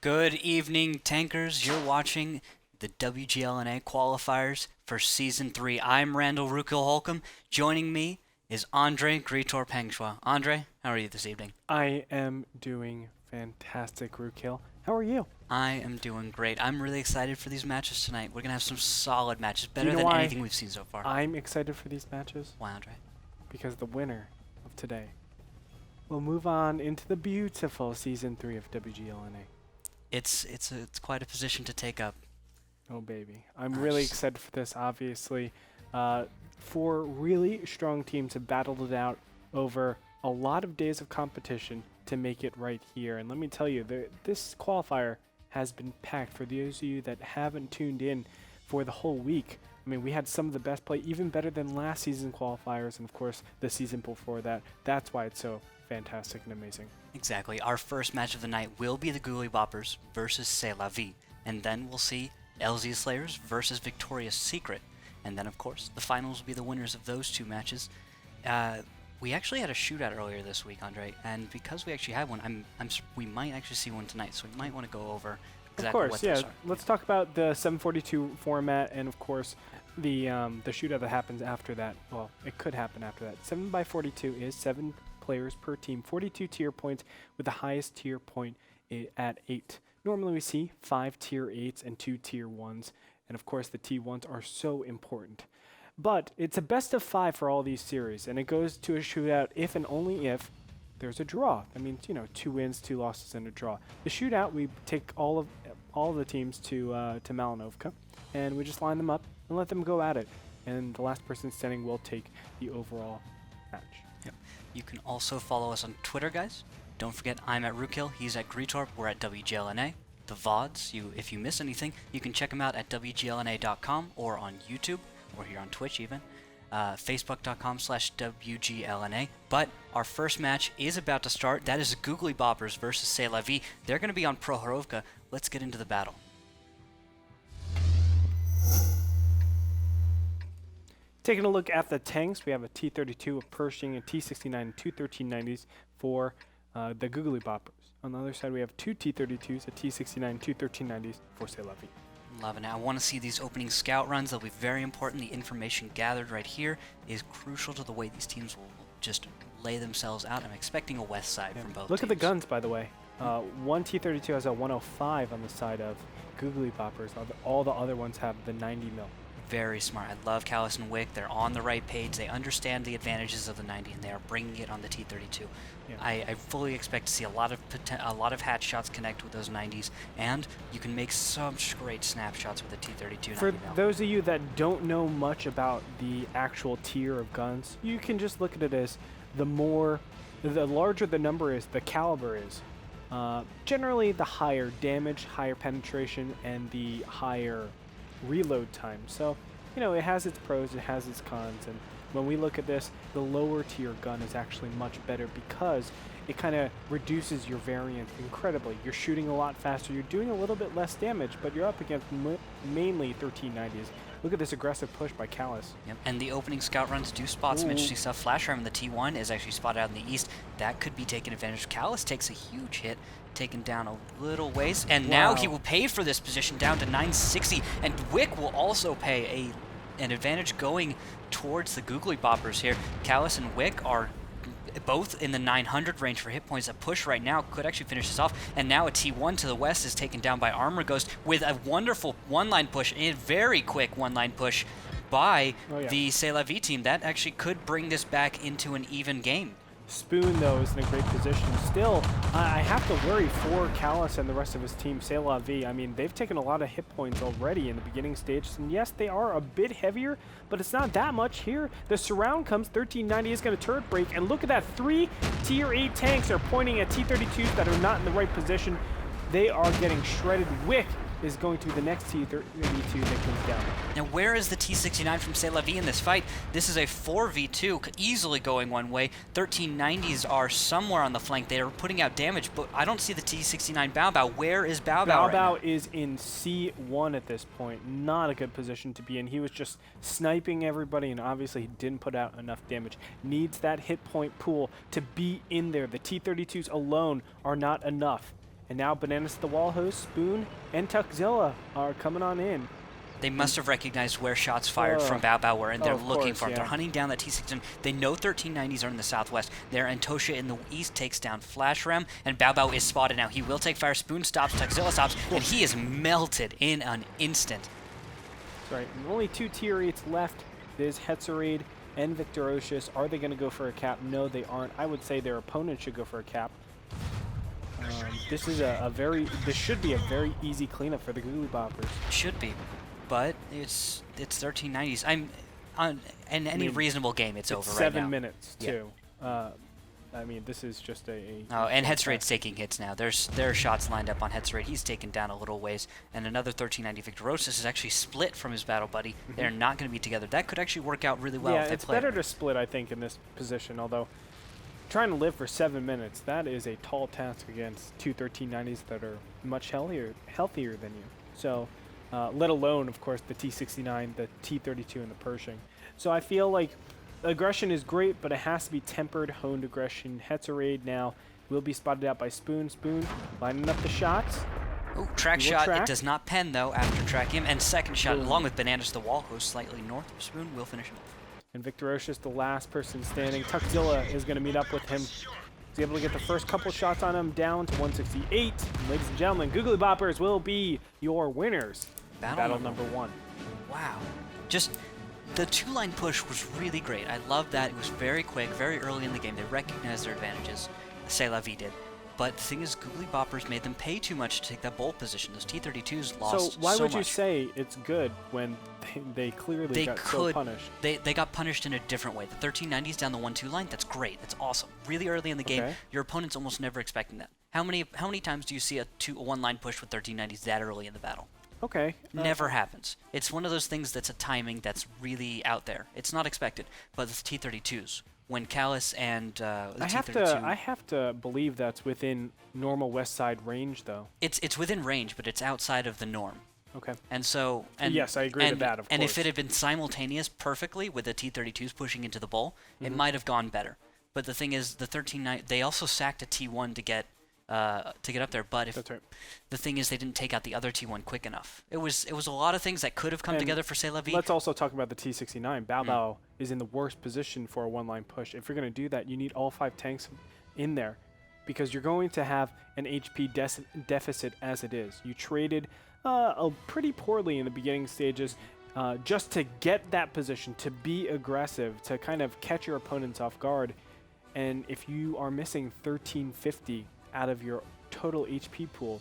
Good evening, tankers. You're watching the WGLNA qualifiers for Season 3. I'm Randall Rukil-Holcomb. Joining me is Andre Gritor Pengshua. Andre, how are you this evening? I am doing fantastic, Rukil. How are you? I am doing great. I'm really excited for these matches tonight. We're going to have some solid matches, better know than why anything we've seen so far. I'm excited for these matches Why, Andre? because the winner of today will move on into the beautiful Season 3 of WGLNA. It's quite a position to take up. Oh, baby. I'm really excited for this, obviously. Four really strong teams have battled it out over a lot of days of competition to make it right here. And let me tell you, this qualifier has been packed. For those of you that haven't tuned in for the whole week, I mean, we had some of the best play, even better than last season qualifiers, and of course, the season before that. That's why it's so fantastic and amazing. Exactly. Our first match of the night will be the Googlybobbers versus C'est La Vie. And then we'll see LZ Slayers versus Victoria's Secret. And then, of course, the finals will be the winners of those two matches. We actually had a shootout earlier this week, Andre, and because we actually had one, we might actually see one tonight, so we might want to go over exactly what those are. Let's talk about the 742 format, and of course, the shootout that happens after that. Well, it could happen after that. 7x42 is 7 players per team, 42 tier points, with the highest tier point at 8. Normally we see 5 tier 8s and 2 tier 1s, and of course the T1s are so important. But it's a best of 5 for all these series, and it goes to a shootout if and only if there's a draw. That means, 2 wins, 2 losses, and a draw. The shootout, we take all of the teams to Malinovka, and we just line them up and let them go at it. And the last person standing will take the overall match. Yep. You can also follow us on Twitter, guys. Don't forget, I'm at Rukil, he's at Gritorp, we're at WGLNA. The VODs, if you miss anything, you can check them out at WGLNA.com or on YouTube, or here on Twitch even, Facebook.com/WGLNA. But our first match is about to start. That is Googlybobbers versus C'est La Vie. They're going to be on Prohorovka. Let's get into the battle. Taking a look at the tanks, we have a T-32, a Pershing, a T-69, and 2 1390s for the Googlybobbers. On the other side, we have 2 T-32s, a T-69, 2 1390s for C'est La Vie. Love it. Now, I want to see these opening scout runs. They'll be very important. The information gathered right here is crucial to the way these teams will just lay themselves out. I'm expecting a west side from both Look teams. at the guns, by the way. One T-32 has a 105 on the side of Googlybobbers. All the other ones have the 90 mil. Very smart. I love Callis and Wick. They're on the right page. They understand the advantages of the 90, and they are bringing it on the T-32. Yeah. I fully expect to see a lot of hatch shots connect with those 90s, and you can make some great snapshots with the T-32. For those of you that don't know much about the actual tier of guns, you can just look at it as the larger the number is, the caliber is. Generally, the higher damage, higher penetration, and the higher reload time. So, it has its pros, it has its cons, and when we look at this, the lower tier gun is actually much better because it kind of reduces your variance incredibly. You're shooting a lot faster, you're doing a little bit less damage, but you're up against mainly 1390s. Look at this aggressive push by Callis. Yep. And the opening scout runs do spot some interesting stuff. Flash Arm in the T1 is actually spotted out in the east. That could be taken advantage of. Callis takes a huge hit, taken down a little ways, and now he will pay for this position down to 960, and Wick will also pay an advantage going towards the Googlybobbers here. Callis and Wick are both in the 900 range for hit points. A push right now could actually finish this off, and now a T1 to the west is taken down by Armor Ghost with a wonderful one-line push, a very quick one-line push by the C'est La Vie team. That actually could bring this back into an even game. Spoon, though, is in a great position. Still, I have to worry for Callis and the rest of his team, C'est La Vie. I mean, they've taken a lot of hit points already in the beginning stages, and yes, they are a bit heavier, but it's not that much here. The surround comes, 1390 is going to turret break, and look at that, 3 tier 8 tanks are pointing at T-32s that are not in the right position. They are getting shredded. Wick is going to be the next T-32 that comes down. Now, where is the T-69 from C'est La Vie in this fight? This is a 4v2, easily going one way. 1390s are somewhere on the flank. They are putting out damage, but I don't see the T-69 Bao Bao. Where is Bao Bao? Bao Bao is in C1 at this point. Not a good position to be in. He was just sniping everybody, and obviously he didn't put out enough damage. Needs that hit point pool to be in there. The T-32s alone are not enough. And now Bananas to the Wall host, Spoon, and Tuckzilla are coming on in. They must have recognized where shots fired from Bao Bao were, and they're looking for him. They're hunting down that T16. They know 1390s are in the southwest. There, Antosha in the east takes down Flash Rem, and Bao Bao is spotted now. He will take fire. Spoon stops, Tuckzilla stops, and he is melted in an instant. That's right. And only 2 tier 8s left. There's Hetzeraid and Victorocious. Are they going to go for a cap? No, they aren't. I would say their opponent should go for a cap. This is this should be a very easy cleanup for the Googlybobbers. Should be. But it's 1390s. In any reasonable game, it's over right now. 7 minutes too. I mean, this is just a. Oh, and Hetzeraid's taking hits now. There are shots lined up on Hetzeraid. He's taken down a little ways, and another 1390 Victorocious is actually split from his battle buddy. They're not going to be together. That could actually work out really well. Yeah, if they it's play better to split, I think, in this position. Although trying to live for 7 minutes, that is a tall task against 2 1390s that are much healthier than you. So. Let alone, of course, the T69, the T32, and the Pershing. So I feel like aggression is great, but it has to be tempered, honed aggression. Hetzeraid now will be spotted out by Spoon. Spoon lining up the shots. Oh, track shot. It does not pen, though, after tracking him. And second shot, along with Bananas to the Wall, who's slightly north of Spoon, will finish him off. And Victorocious, the last person standing. Tuckzilla is going to meet up with him. He's able to get the first couple shots on him, down to 168. And ladies and gentlemen, Googlybobbers will be your winners. Battle number 1. Wow. Just the 2-line push was really great. I love that. It was very quick, very early in the game. They recognized their advantages. C'est la vie did. But the thing is, Googlybobbers made them pay too much to take that bowl position. Those T32s lost so much. So why would you say it's good when they clearly got so punished? They got punished in a different way. The 1390s down the 1-2 line, that's great. That's awesome. Really early in the game, your opponent's almost never expecting that. How many times do you see a 1-line push with 1390s that early in the battle? Okay. Never happens. It's one of those things that's a timing that's really out there. It's not expected. But the T32s, when Callus and the T32... I have to believe that's within normal West Side range, though. It's within range, but it's outside of the norm. Okay. And so... yes, I agree with that, of course. And if it had been simultaneous perfectly with the T32s pushing into the bowl, it might have gone better. But the thing is, the 1390... They also sacked a T1 to get up there, but if the thing is they didn't take out the other T1 quick enough. It was a lot of things that could have come together for C'est la vie. Let's also talk about the T69. Bao Bao is in the worst position for a 1-line push. If you're going to do that, you need all 5 tanks in there because you're going to have an HP deficit as it is. You traded pretty poorly in the beginning stages just to get that position, to be aggressive, to kind of catch your opponents off guard. And if you are missing 1350 out of your total HP pool,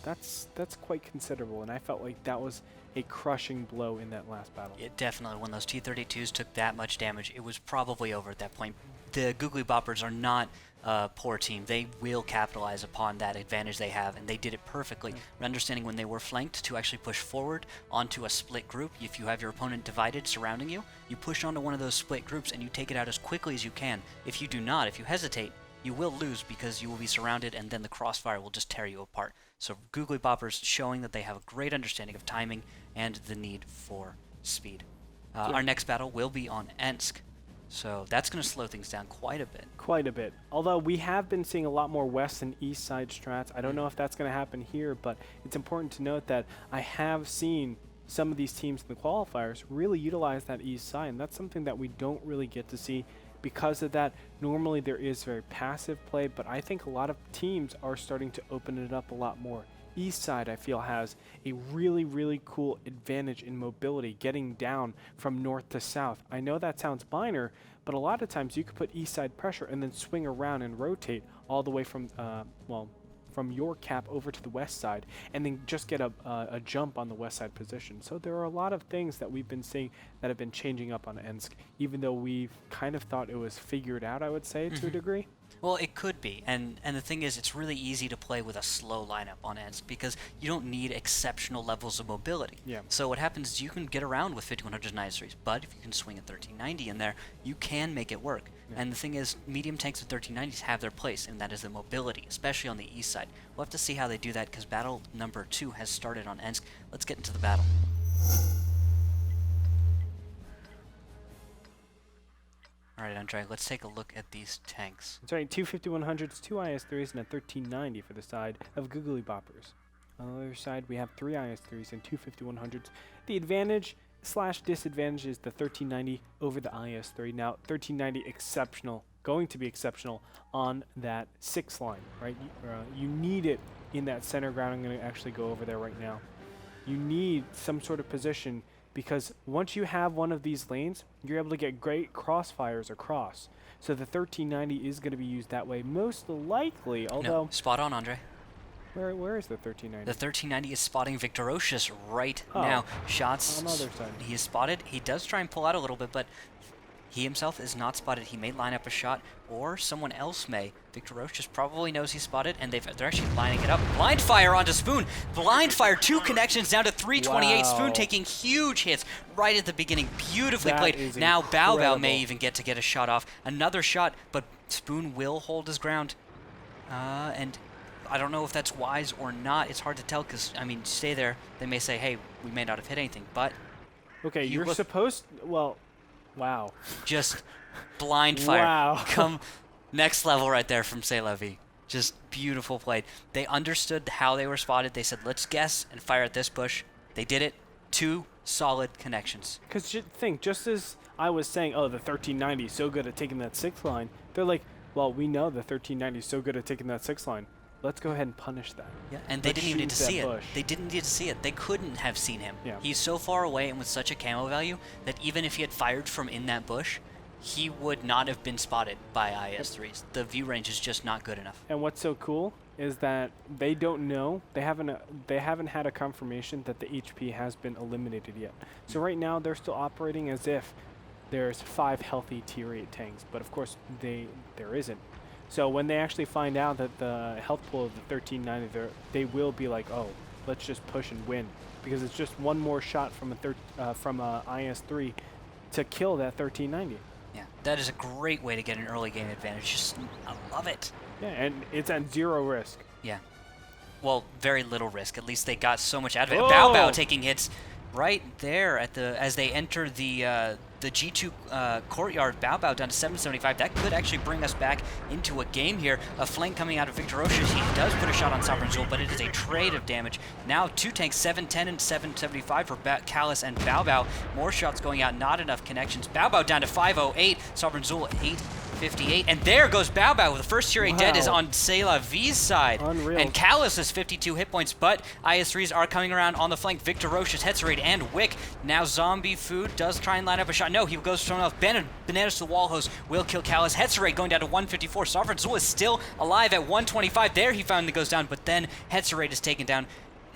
that's quite considerable, and I felt like that was a crushing blow in that last battle. It definitely, when those T32s took that much damage, it was probably over at that point. The Googlybobbers are not a poor team. They will capitalize upon that advantage they have, and they did it perfectly. Understanding when they were flanked to actually push forward onto a split group. If you have your opponent divided surrounding you, you push onto one of those split groups and you take it out as quickly as you can. If you do not, if you hesitate, you will lose because you will be surrounded and then the crossfire will just tear you apart. So Googlybobbers showing that they have a great understanding of timing and the need for speed. Our next battle will be on Ensk, so that's going to slow things down quite a bit. Quite a bit. Although we have been seeing a lot more west and east side strats. I don't know if that's going to happen here, but it's important to note that I have seen some of these teams in the qualifiers really utilize that east side, and that's something that we don't really get to see. Because of that, normally there is very passive play, but I think a lot of teams are starting to open it up a lot more. East side, I feel, has a really, really cool advantage in mobility, getting down from north to south. I know that sounds minor, but a lot of times you could put east side pressure and then swing around and rotate all the way from, from your cap over to the west side, and then just get a jump on the west side position. So there are a lot of things that we've been seeing that have been changing up on Ensk, even though we've kind of thought it was figured out, I would say, to a degree. Well, it could be, and the thing is, it's really easy to play with a slow lineup on Ensk because you don't need exceptional levels of mobility. Yeah. So what happens is you can get around with 5100s and IS-3s, but if you can swing a 1390 in there, you can make it work. Yeah. And the thing is, medium tanks with 1390s have their place, and that is the mobility, especially on the east side. We'll have to see how they do that because battle number 2 has started on Ensk. Let's get into the battle. All right, Andre, let's take a look at these tanks. That's right, 2 5100s, 2 IS-3s, and a 1390 for the side of Googlybobbers. On the other side, we have 3 IS-3s and 2 5100s. The advantage / disadvantage is the 1390 over the IS-3. Now, 1390 exceptional, going to be exceptional on that 6 line, right? You need it in that center ground. I'm going to actually go over there right now. You need some sort of position, because once you have one of these lanes, you're able to get great crossfires across. So the 1390 is going to be used that way, most likely, although... No, spot on, Andre. Where is the 1390? The 1390 is spotting Victorocious right now. Shots, on the other side. He is spotted. He does try and pull out a little bit, but he himself is not spotted. He may line up a shot, or someone else may. Victorocious probably knows he's spotted, and they're actually lining it up. Blind fire onto Spoon. Blind fire, 2 connections down to 328. Wow. Spoon taking huge hits right at the beginning. Beautifully That played. is Now Bao Bao may incredible. even get a shot off. Another shot, but Spoon will hold his ground. And I don't know if that's wise or not. It's hard to tell because, I mean, stay there. They may say, hey, we may not have hit anything, but... Okay, you're supposed... Well, wow. Just blind fire. Wow. Come next level right there from C'est La Vie. Just beautiful played. They understood how they were spotted. They said, let's guess and fire at this bush. They did it. 2 solid connections. Because think, just as I was saying, oh, the 1390 is so good at taking that 6 line, they're like, well, we know the 1390 is so good at taking that 6 line. Let's go ahead and punish that. Yeah, and they didn't even need to shoot that see it. bush. They didn't need to see it. They couldn't have seen him. Yeah. He's so far away and with such a camo value that even if he had fired from in that bush, he would not have been spotted by IS-3s. The view range is just not good enough. And what's so cool is that they don't know, they haven't had a confirmation that the HP has been eliminated yet. So right now they're still operating as if there's 5 healthy tier 8 tanks, but of course there isn't. So when they actually find out that the health pool of the 1390, they will be like, oh, let's just push and win, because it's just one more shot from a IS-3 to kill that 1390. Yeah, that is a great way to get an early game advantage. Just, I love it. Yeah, and it's at 0 risk. Yeah. Well, very little risk. At least they got so much out of it. Oh! Bao Bao taking hits right there at as they enter the G2 courtyard. Bao Bao down to 775. That could actually bring us back into a game here. A flank coming out of Victorocious. He does put a shot on Sovereign Zul, but it is a trade of damage. Now 2 tanks, 710 and 775 for Callus and Bao Bao. More shots going out, not enough connections. Bao Bao down to 508. Sovereign Zul 858. And there goes Bao Bao with the first tier 8 dead is on C'est La Vie's side. Unreal. And Callus has 52 hit points, but IS-3s are coming around on the flank. Victorocious, Hetzerade, and Wick. Now Zombie Food does try and line up a shot. No, he goes for someone else. Bananas to the wall hose will kill Callus. Hetzerade going down to 154. Sovereign Zul is still alive at 125. There he finally goes down, but then Hetzerade is taken down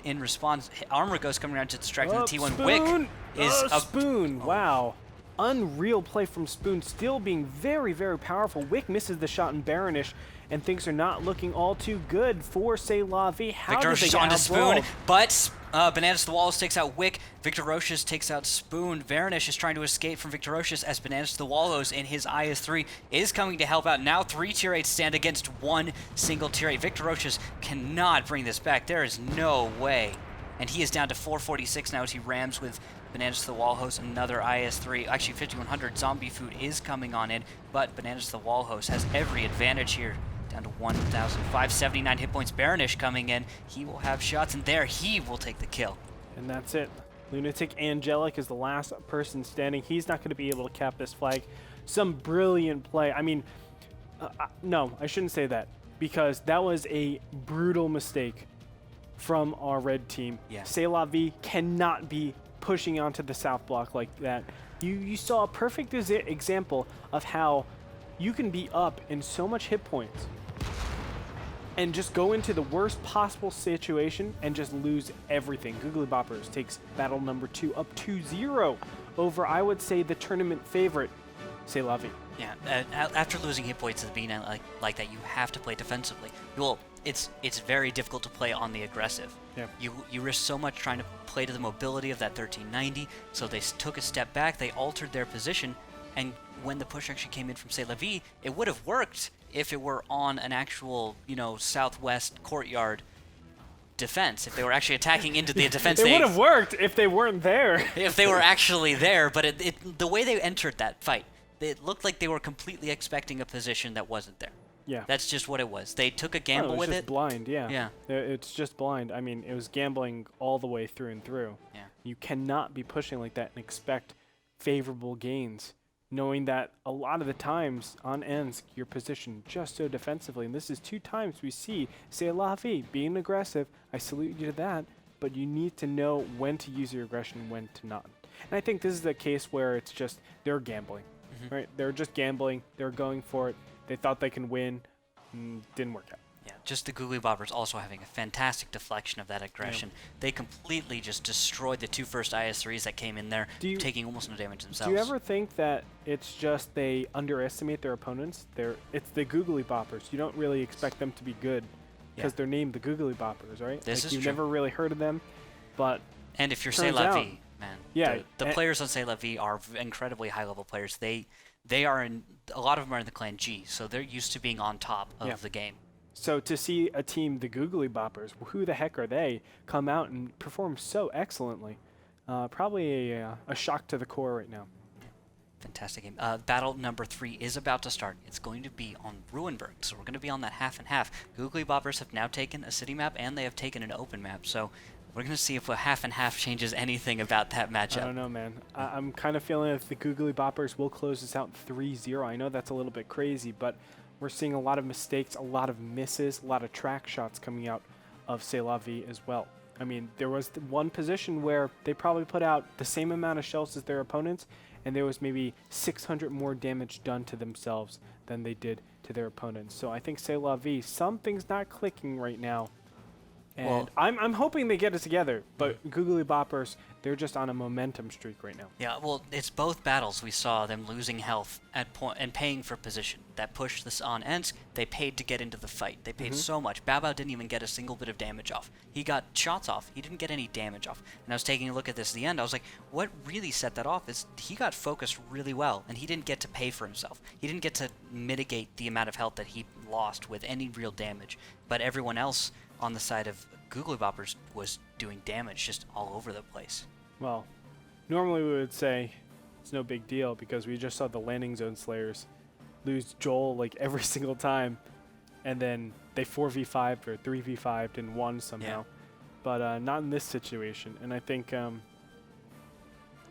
in response. Armor Ghost coming around to distract the T1. Spoon. Wick is a Spoon. Wow. Unreal play from Spoon, still being very, very powerful. Wick misses the shot in Baronish, and things are not looking all too good for C'est La Vie. How did they Victorocious get onto outbrawled? Spoon, but Bananas to the Walls takes out Wick. Victorocious takes out Spoon. Varanish is trying to escape from Victorocious as Bananas to the Wallows in his IS-3 is coming to help out. Now 3 tier 8s stand against 1 single tier 8. Victorocious cannot bring this back. There is no way. And he is down to 446 now as he rams with Bananas to the Wall host, another IS-3. Actually, 5100 Zombie Food is coming on in, but Bananas to the Wall host has every advantage here. Down to 1,579 hit points. Baronish coming in. He will have shots, and there he will take the kill. And that's it. Lunatic Angelic is the last person standing. He's not going to be able to cap this flag. Some brilliant play. I mean, no, I shouldn't say that, because that was a brutal mistake from our red team. Yeah. C'est La Vie cannot be pushing onto the south block like that. You saw a perfect example of how you can be up in so much hit points and just go into the worst possible situation and just lose everything. Googlybobbers takes battle number 2 up 2-0 over, I would say, the tournament favorite, C'est La Vie. Yeah, after losing hit points at the beginning like that, you have to play defensively. Well, it's very difficult to play on the aggressive. Yeah. You risk so much trying to play to the mobility of that 1390, so they took a step back, they altered their position, and when the push actually came in from C'est La Vie, it would have worked if it were on an actual, southwest courtyard defense, if they were actually attacking into the defense. It would have worked if they weren't there. If they were actually there, but the way they entered that fight, it looked like they were completely expecting a position that wasn't there. Yeah. That's just what it was. They took a gamble with it. It's just blind, yeah. Yeah. It's just blind. I mean, it was gambling all the way through and through. Yeah. You cannot be pushing like that and expect favorable gains, knowing that a lot of the times on ends, you're positioned just so defensively. And this is 2 times we see C'est la vie, being aggressive. I salute you to that, but you need to know when to use your aggression and when to not. And I think this is the case where it's just they're gambling, right? They're just gambling. They're going for it. They thought they can win. Didn't work out. Yeah, just the Googlybobbers also having a fantastic deflection of that aggression. Yeah. They completely just destroyed the 2 first IS-3s that came in there, taking almost no damage themselves. Do you ever think that it's just they underestimate their opponents? It's the Googlybobbers. You don't really expect them to be good because they're named the Googlybobbers, right? This is you've true. never really heard of them, but and if you're C'est la vie, man, yeah, the players on C'est la vie are incredibly high-level players. They are in, a lot of them are in the clan G, so they're used to being on top of the game. So to see a team, the Googlybobbers, who the heck are they, come out and perform so excellently, probably a shock to the core right now. Fantastic game. Battle number 3 is about to start. It's going to be on Ruinberg, so we're going to be on that half and half. Googlybobbers have now taken a city map, and they have taken an open map, so we're going to see if a half and half changes anything about that matchup. I don't know, man. I'm kind of feeling that the Googlybobbers will close this out 3-0. I know that's a little bit crazy, but we're seeing a lot of mistakes, a lot of misses, a lot of track shots coming out of C'est la vie as well. I mean, there was one position where they probably put out the same amount of shells as their opponents, and there was maybe 600 more damage done to themselves than they did to their opponents. So I think C'est la vie, something's not clicking right now. And I'm hoping they get it together, but Googlybobbers, they're just on a momentum streak right now. Yeah, well, it's both battles. We saw them losing health at point and paying for position. That pushed this on Ensk. They paid to get into the fight. They paid so much. Bao didn't even get a single bit of damage off. He got shots off. He didn't get any damage off. And I was taking a look at this at the end. I was like, what really set that off is he got focused really well, and he didn't get to pay for himself. He didn't get to mitigate the amount of health that he lost with any real damage. But everyone else on the side of Googlybobbers was doing damage just all over the place. Well, normally we would say it's no big deal because we just saw the landing zone slayers lose Joel like every single time, and then they 4v5'd or 3v5'd and won somehow. Yeah. But not in this situation. And I think,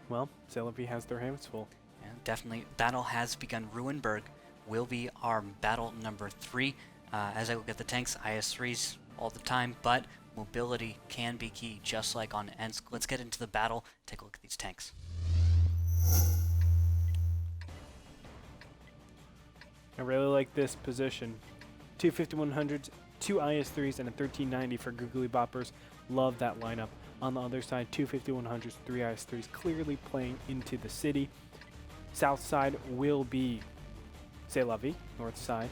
well, C'est la vie has their hands full. Yeah, definitely. Battle has begun. Ruinberg will be our battle number 3. As I look at the tanks, IS-3s all the time, but mobility can be key, just like on Ensk. Let's get into the battle, take a look at these tanks. I really like this position. 2 5100s, 2 IS-3s, and a 1390 for Googlybobbers. Love that lineup. On the other side, 2 5100s, 3 IS-3s, clearly playing into the city. South side will be C'est la vie. North side,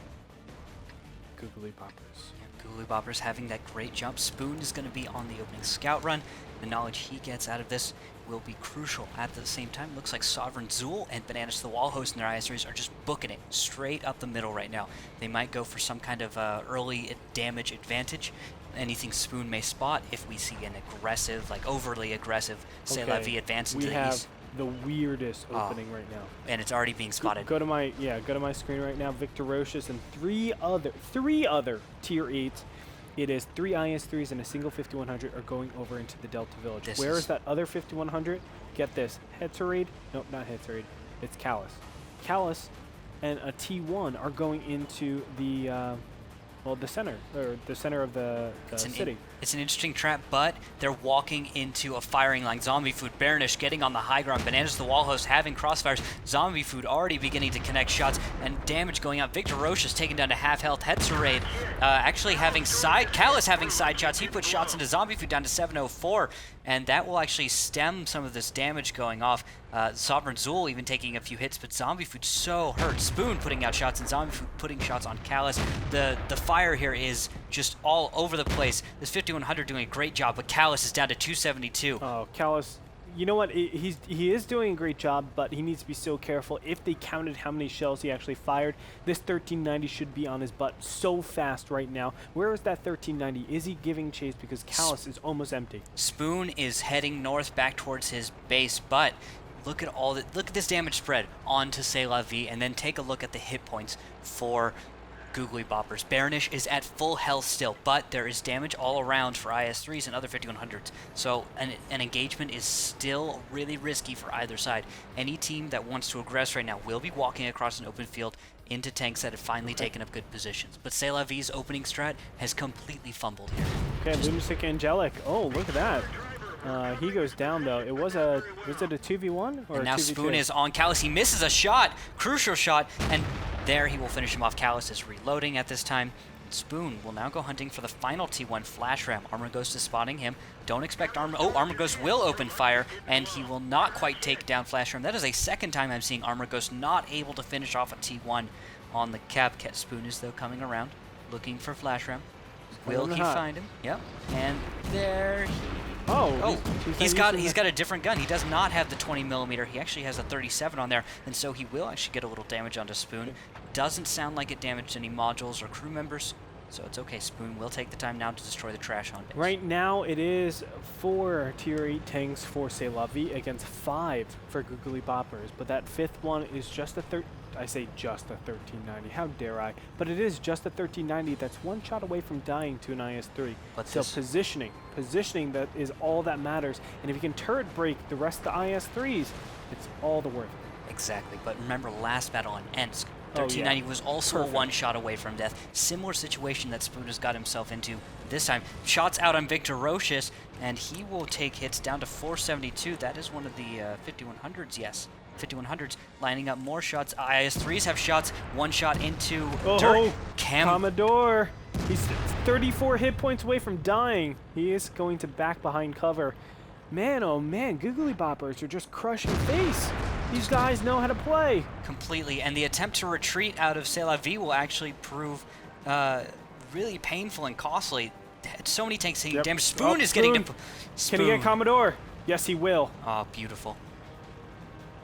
Googlybobbers. Googlybobbers having that great jump. Spoon is going to be on the opening scout run. The knowledge he gets out of this will be crucial. At the same time, looks like Sovereign Zool and Bananas to the Wall host and their IS-3s are just booking it straight up the middle right now. They might go for some kind of early damage advantage. Anything Spoon may spot if we see an aggressive, like overly aggressive C'est la vie advance into the east. The weirdest opening right now, and it's already being spotted. Go to my screen right now. Victor Roches and three other tier 8s. It is 3 IS-3s and a single 5100 are going over into the Delta Village. Where is that other 5100? Get this, Hetzeraid. Nope, not Hetzeraid. It's Callus. Callus and a T1 are going into the the center of the city. It's an interesting trap, but they're walking into a firing line. Zombie Food, Baronish getting on the high ground. Bananas the Wall host having crossfires. Zombie Food already beginning to connect shots and damage going out. Victor Roche is taken down to half health. Hetzeraid actually having Callus having side shots. He put shots into Zombie Food down to 704, and that will actually stem some of this damage going off. Sovereign Zool even taking a few hits, but Zombie Food so hurt. Spoon putting out shots and Zombie Food putting shots on Callus. The fire here is just all over the place. This 5100 doing a great job, but Callus is down to 272. Oh, Callus, you know what? He is doing a great job, but he needs to be so careful. If they counted how many shells he actually fired, this 1390 should be on his butt so fast right now. Where is that 1390? Is he giving chase? Because Callus is almost empty. Spoon is heading north back towards his base, but look at this damage spread onto C'est La Vie, and then take a look at the hit points for Googlybobbers. Baronish is at full health still, but there is damage all around for IS-3s and other 5100s. So an engagement is still really risky for either side. Any team that wants to aggress right now will be walking across an open field into tanks that have finally taken up good positions. But C'est La Vie's opening strat has completely fumbled here. Okay, Lunatic Angelic. Oh, look at that. He goes down though. Was it a 2v1 or and now 2v2? Spoon is on Callus. He misses a shot, crucial shot, and there he will finish him off. Callus is reloading at this time. Spoon will now go hunting for the final T1 flash ram. Armor Ghost is spotting him. Don't expect Armor. Oh, Armor Ghost will open fire, and he will not quite take down flash ram. That is a second time I'm seeing Armor Ghost not able to finish off a T1 on the cap. Spoon is though coming around, looking for flash ram. Will he find him? Yep. And there. He's got a different gun. He does not have the 20mm. He actually has a 37 on there, and so he will actually get a little damage onto Spoon. Doesn't sound like it damaged any modules or crew members, so it's okay. Spoon will take the time now to destroy the trash on base. Right now it is 4 tier 8 tanks for C'est La Vie against 5 for Googlybobbers, but that 5th one is just a I say just a 1390, how dare I, but it is just a 1390 that's one shot away from dying to an IS-3. So positioning that is all that matters, and if you can turret break the rest of the IS-3s, it's all the worth it. Exactly, but remember last battle on Ensk, 1390 was also a one shot away from death. Similar situation that Spoon has got himself into this time. Shots out on Victorocious, and he will take hits down to 472. That is one of the 5100s, yes. 5100s lining up more shots. IS-3s have shots. One shot into dirt. Commodore. He's 34 hit points away from dying. He is going to back behind cover. Man, oh man, Googlybobbers are just crushing face. These guys know how to play. Completely, and the attempt to retreat out of C'est La Vie will actually prove really painful and costly. So many tanks taking damage. Spoon is getting... Can he get Commodore? Yes, he will. Oh, beautiful.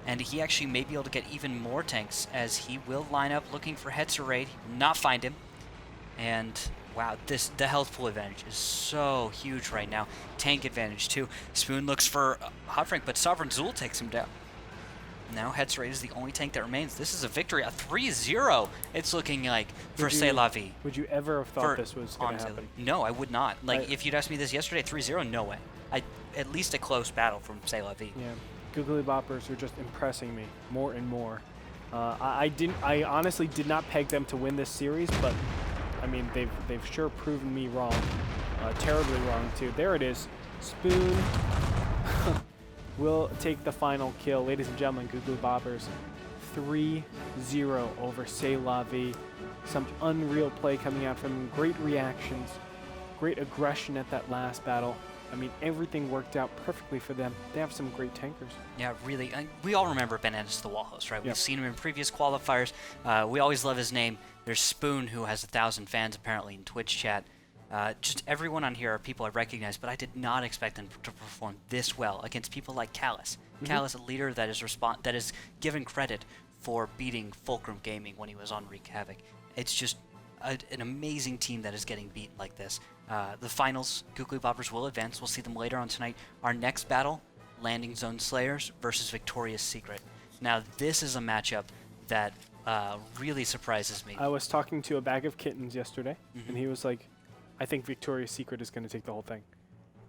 And he actually may be able to get even more tanks, as he will line up looking for Hetzer Raid. He will not find him. And wow, the health pool advantage is so huge right now. Tank advantage too. Spoon looks for Hot Frank, but Sovereign Zul takes him down. Now Hetzer Raid is the only tank that remains. This is a victory, a 3-0 it's looking like for C'est La Vie. Would you ever have thought this was going to happen? No, I would not. Like, if you'd asked me this yesterday, 3-0, no way. At least a close battle from C'est La Vie. Yeah. Googlybobbers are just impressing me more and more. I honestly did not peg them to win this series, but I mean they've sure proven me wrong, terribly wrong too. There it is. Spoon will take the final kill, ladies and gentlemen. Googlybobbers 3-0 over C'est La Vie. Some unreal play coming out from them. Great reactions, great aggression at that last battle. I mean, everything worked out perfectly for them. They have some great tankers. Yeah, really. We all remember Bananas the Wallhost, right? Yep. We've seen him in previous qualifiers. We always love his name. There's Spoon, who has 1,000 fans apparently in Twitch chat. Just everyone on here are people I recognize, but I did not expect them to perform this well against people like Callus. Callus, a leader that is given credit for beating Fulcrum Gaming when he was on Wreak Havoc. It's just an amazing team that is getting beat like this. The finals, Googlybobbers will advance. We'll see them later on tonight. Our next battle, Landing Zone Slayers versus Victoria's Secret. Now, this is a matchup that really surprises me. I was talking to a bag of kittens yesterday, and he was like, I think Victoria's Secret is going to take the whole thing.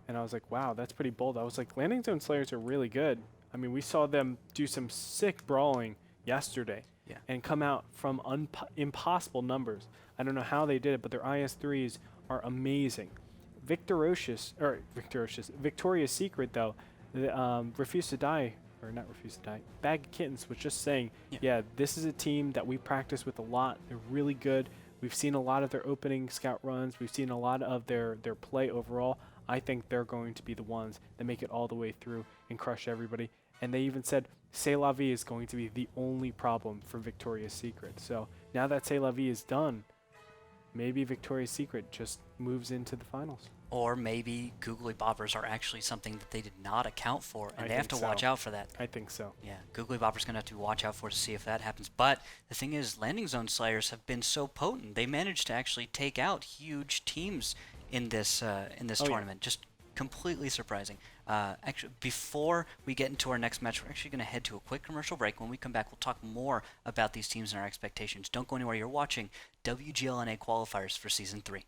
And I was like, wow, that's pretty bold. I was like, Landing Zone Slayers are really good. I mean, we saw them do some sick brawling yesterday and come out from impossible numbers. I don't know how they did it, but their IS-3s are amazing. Victoria's Secret, though, Refuse to Die, or not Refuse to Die, Bag of Kittens was just saying, yeah, this is a team that we practice with a lot. They're really good. We've seen a lot of their opening scout runs. We've seen a lot of their play overall. I think they're going to be the ones that make it all the way through and crush everybody. And they even said C'est La Vie is going to be the only problem for Victoria's Secret. So now that C'est La Vie is done, maybe Victoria's Secret just moves into the finals. Or maybe Googlybobbers are actually something that they did not account for, and they have to watch out for that. I think so. Yeah, Googlybobbers going to have to watch out for to see if that happens. But the thing is, Landing Zone Slayers have been so potent. They managed to actually take out huge teams in this tournament. Just Completely surprising. Actually, before we get into our next match, we're actually going to head to a quick commercial break. When we come back, we'll talk more about these teams and our expectations. Don't go anywhere. You're watching WGLNA Qualifiers for Season 3.